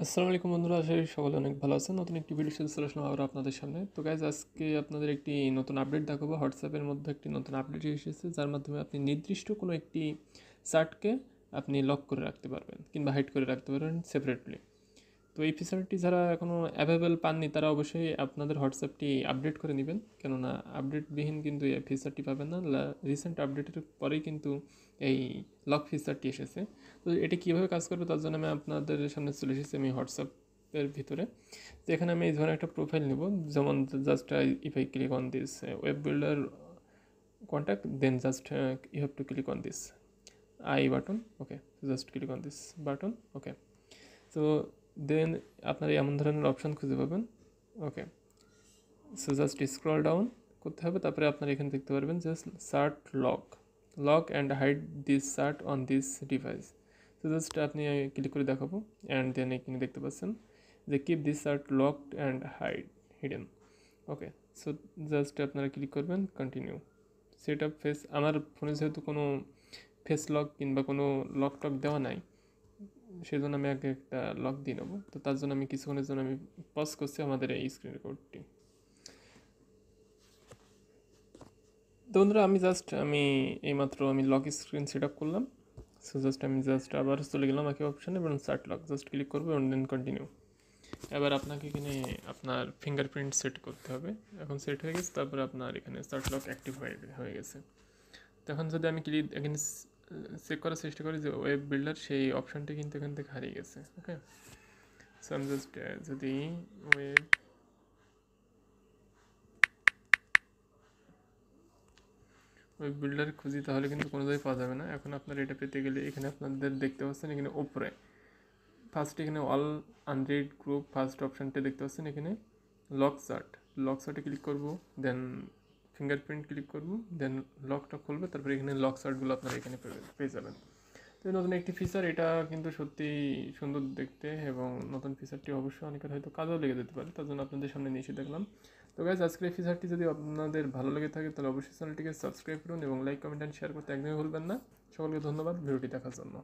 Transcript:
আসসালামু আলাইকুম বন্ধুরা, আশা করি সকলে অনেক ভালো আছেন। নতুন একটি ভিডিও সাথে চলে আসলাম আবার আপনাদের সামনে। তো গাইজ, আজকে আপনাদের একটি নতুন আপডেট দেখাবো। হোয়াটসঅ্যাপের মধ্যে একটি নতুন আপডেট এসেছে, যার মাধ্যমে আপনি নির্দিষ্ট কোনো একটি চার্টকে আপনি লক করে রাখতে পারবেন কিংবা হাইড করে রাখতে পারবেন সেপারেটলি। তো এই ফিচারটি যারা এখনও অ্যাভেলেবেল পাননি তারা অবশ্যই আপনাদের হোয়াটসঅ্যাপটি আপডেট করে নেবেন, কেননা আপডেটবিহীন কিন্তু এই ফিচারটি পাবেন না। রিসেন্ট আপডেটের পরেই কিন্তু এই লক ফিচারটি এসেছে। তো এটি কীভাবে কাজ করবে তার জন্য আমি আপনাদের সামনে চলে এসেছি আমি হোয়াটসঅ্যাপের ভিতরে। তো এখানে আমি এই ধরনের একটা প্রোফাইল নেব, যেমন just if I click on this web builder contact, then just you have to click on this I button. Okay, so just click on this button. Okay, so then আপনার এমন ধরনের অপশন খুঁজে পাবেন। Okay, so just scroll down করতে হবে, তারপরে আপনারা এখানে দেখতে পারবেন just chat lock and hide this chat on this device. তো জাস্ট আপনি ক্লিক করে দেখাবো, অ্যান্ড দেন এখানে দেখতে পাচ্ছেন যে keep this chat locked and hidden. Okay, so just আপনারা ক্লিক করবেন কন্টিনিউ। সেট আপ ফেস, আমার ফোনে যেহেতু কোনো ফেস লক কিংবা কোনো লক টক দেওয়া নাই, সেই জন্য আমি আগে একটা লক দিয়ে নেবো। তো তার জন্য আমি কিছুক্ষণের জন্য আমি পজ করছি আমাদের এই স্ক্রিন রেকর্ডটি। তো বন্ধুরা, আমি এইমাত্র লক স্ক্রিন সেট আপ করলাম। সো আমি আবার চলে গেলাম একই অপশানে এবং সার্ট লক জাস্ট ক্লিক করবো এবং দেন কন্টিনিউ। এবার আপনাকে এখানে আপনার ফিঙ্গারপ্রিন্ট সেট করতে হবে। এখন সেট হয়ে গেছে, তারপরে আপনার এখানে সার্ট লক অ্যাক্টিভ হয়ে গেছে। তো এখন যদি আমি এখানে চেক করার চেষ্টা করি যে ওয়েব বিল্ডার, সেই অপশানটি কিন্তু এখান থেকে হারিয়ে গেছে। ওকে, সো আমি জাস্ট যদি ওয়েব বিল্ডার খুঁজি তাহলে কিন্তু কোনো জায়গায় পাওয়া যাবে না। এখন আপনার এটা পেতে গেলে এখানে আপনাদের দেখতে পাচ্ছেন এখানে ওপরে ফার্স্ট এখানে অল আনরিড গ্রুপ ফার্স্ট অপশানটা দেখতে পাচ্ছেন এখানে লক চার্টে ক্লিক করব, দেন ফিঙ্গারপ্রিন্ট ক্লিক করব, দেন লকটা খুলবে, তারপরে এখানে লক চার্টগুলো আপনারা এখানে পেয়ে যাবেন। তো নতুন একটি ফিচার, এটা কিন্তু সত্যি সুন্দর দেখতে, এবং নতুন ফিচারটি অবশ্যই অনেকের হয়তো কাজেও লেগে যেতে পারে, তার জন্য আপনাদের সামনে নিয়ে এসে দেখলাম। তো গাইজ, আজকের এই ফিচারটি যদি আপনাদের ভালো লেগে থাকে তাহলে অবশ্যই চ্যানেলটিকে সাবস্ক্রাইব করুন এবং লাইক কমেন্ট অ্যান্ড শেয়ার করতে একদমই ভুলবেন না। সকলকে ধন্যবাদ ভিডিওটি দেখার জন্য।